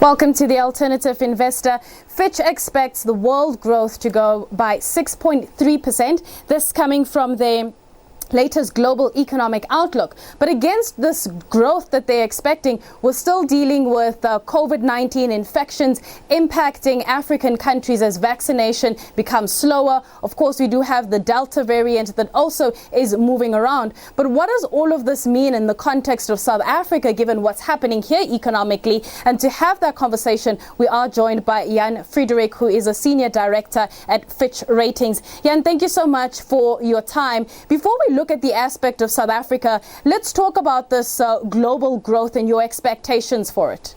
Welcome to the Alternative Investor. Fitch expects the world growth to go by 6.3%. This coming from the latest global economic outlook. But against this growth that they're expecting, we're still dealing with COVID-19 infections impacting African countries as vaccination becomes slower. Of course, we do have the Delta variant that also is moving around. But what does all of this mean in the context of South Africa, given what's happening here economically? And to have that conversation, we are joined by Jan Friedrich, who is a senior director at Fitch Ratings. Jan, thank you so much for your time. Before we look at the aspect of South Africa, let's talk about this global growth and your expectations for it.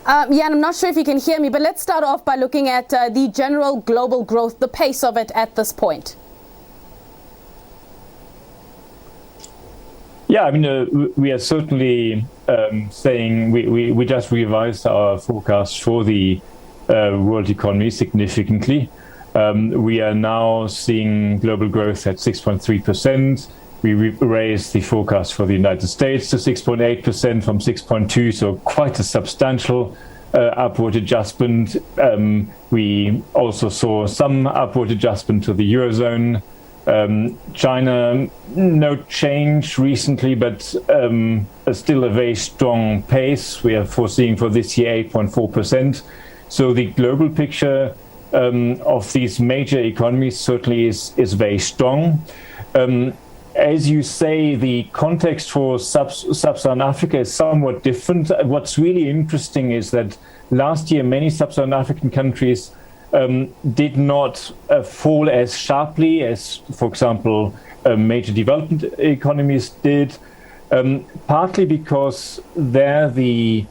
Jan, I'm not sure if you can hear me, but let's start off by looking at the general global growth, the pace of it at this point. Yeah, I mean, we are certainly saying we just revised our forecast for the world economy significantly. We are now seeing global growth at 6.3%. We raised the forecast for the United States to 6.8% from 6.2%, so quite a substantial upward adjustment. We also saw some upward adjustment to the Eurozone. China, no change recently, but still a very strong pace. We are foreseeing for this year 8.4%. So the global picture of these major economies certainly is very strong. As you say, the context for Sub-Saharan Africa is somewhat different. What's really interesting is that last year many Sub-Saharan African countries did not fall as sharply as, for example, major development economies did, partly because there the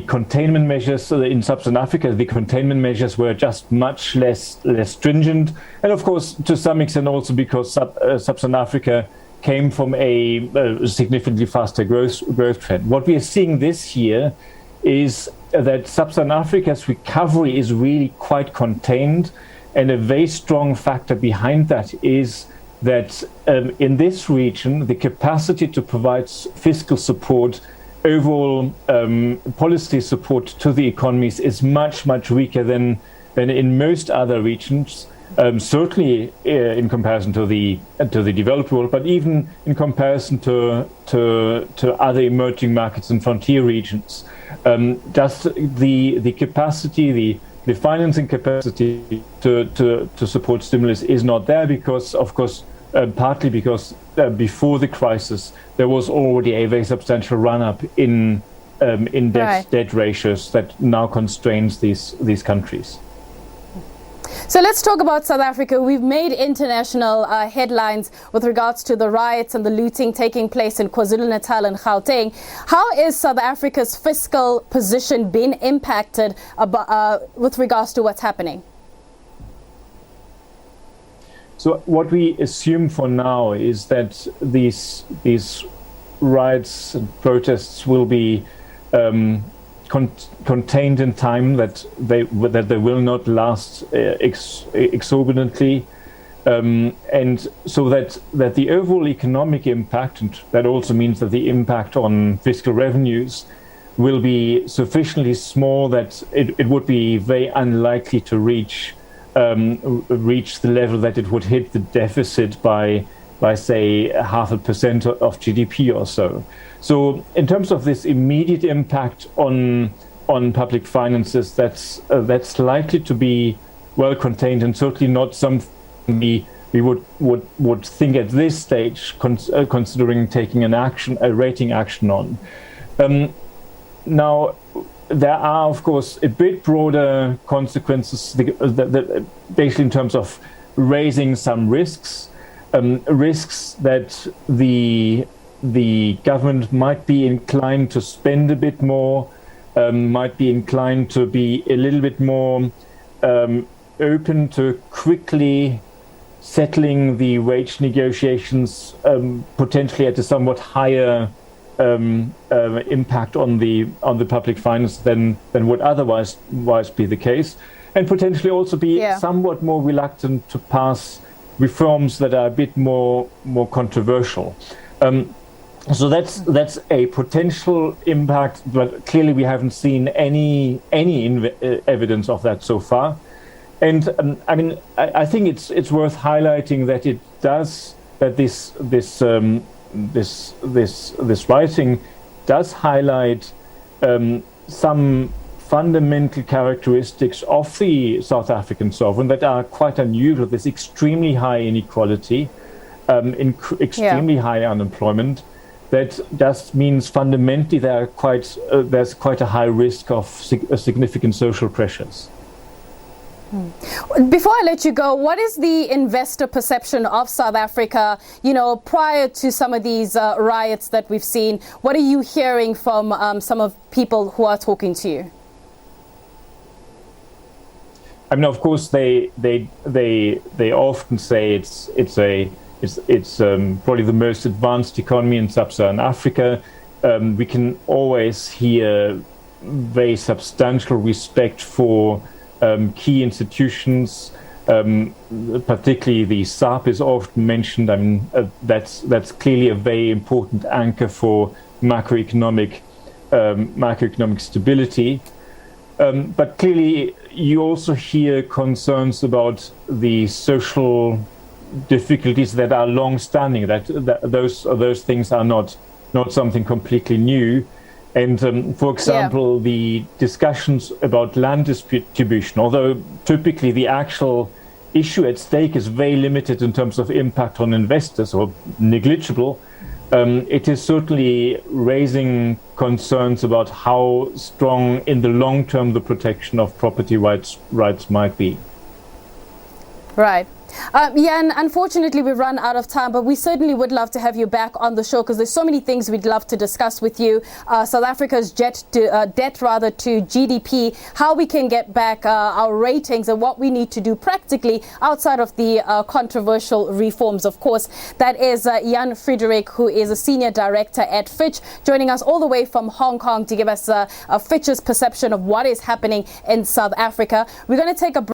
containment measures in Sub-Saharan Africa, the containment measures were just much less stringent, and of course to some extent also because Sub-Saharan Africa came from a significantly faster growth trend. What we are seeing this year is that Sub-Saharan Africa's recovery is really quite contained, and a very strong factor behind that is that in this region, the capacity to provide fiscal support, overall policy support to the economies is much weaker than in most other regions. Certainly in comparison to the developed world, but even in comparison to other emerging markets and frontier regions. Just the capacity, the financing capacity to support stimulus is not there because, of course, partly because before the crisis there was already a very substantial run-up in debt ratios that now constrains these countries. So let's talk about South Africa. We've made international headlines with regards to the riots and the looting taking place in KwaZulu-Natal and Gauteng. How is South Africa's fiscal position been impacted with regards to what's happening? So what we assume for now is that these riots and protests will be contained in time, that they will not last exorbitantly, and so that the overall economic impact, and that also means that the impact on fiscal revenues will be sufficiently small that it would be very unlikely to reach the level that it would hit the deficit by say 0.5% of GDP or so. So in terms of this immediate impact on public finances, that's likely to be well contained, and certainly not something we would think at this stage considering taking a rating action on. Now, there are, of course, a bit broader consequences, basically in terms of raising some risks that the government might be inclined to spend a bit more, might be inclined to be a little bit more open to quickly settling the wage negotiations, potentially at a somewhat higher impact on the public finance than would otherwise be the case, and potentially also be somewhat more reluctant to pass reforms that are a bit more controversial. So that's a potential impact, but clearly we haven't seen any evidence of that so far. And I mean, I think it's worth highlighting that this writing does highlight some fundamental characteristics of the South African sovereign that are quite unusual. There's extremely high inequality, extremely high unemployment. That just means fundamentally there's quite a high risk of significant social pressures. Before I let you go, what is the investor perception of South Africa, prior to some of these riots that we've seen? What are you hearing from some of people who are talking to you? I mean, of course, they often say it's probably the most advanced economy in sub-Saharan Africa. We can always hear very substantial respect for key institutions, particularly the SAP is often mentioned. I mean, that's clearly a very important anchor for macroeconomic stability. But clearly, you also hear concerns about the social difficulties that are long-standing. That those things are not something completely new. And for example, the discussions about land distribution, although typically the actual issue at stake is very limited in terms of impact on investors or negligible, it is certainly raising concerns about how strong in the long term the protection of property rights might be. Right. And unfortunately we've run out of time, but we certainly would love to have you back on the show because there's so many things we'd love to discuss with you. South Africa's debt to GDP, how we can get back our ratings and what we need to do practically outside of the controversial reforms, of course. That is Jan Frederik, who is a senior director at Fitch, joining us all the way from Hong Kong to give us Fitch's perception of what is happening in South Africa. We're going to take a break.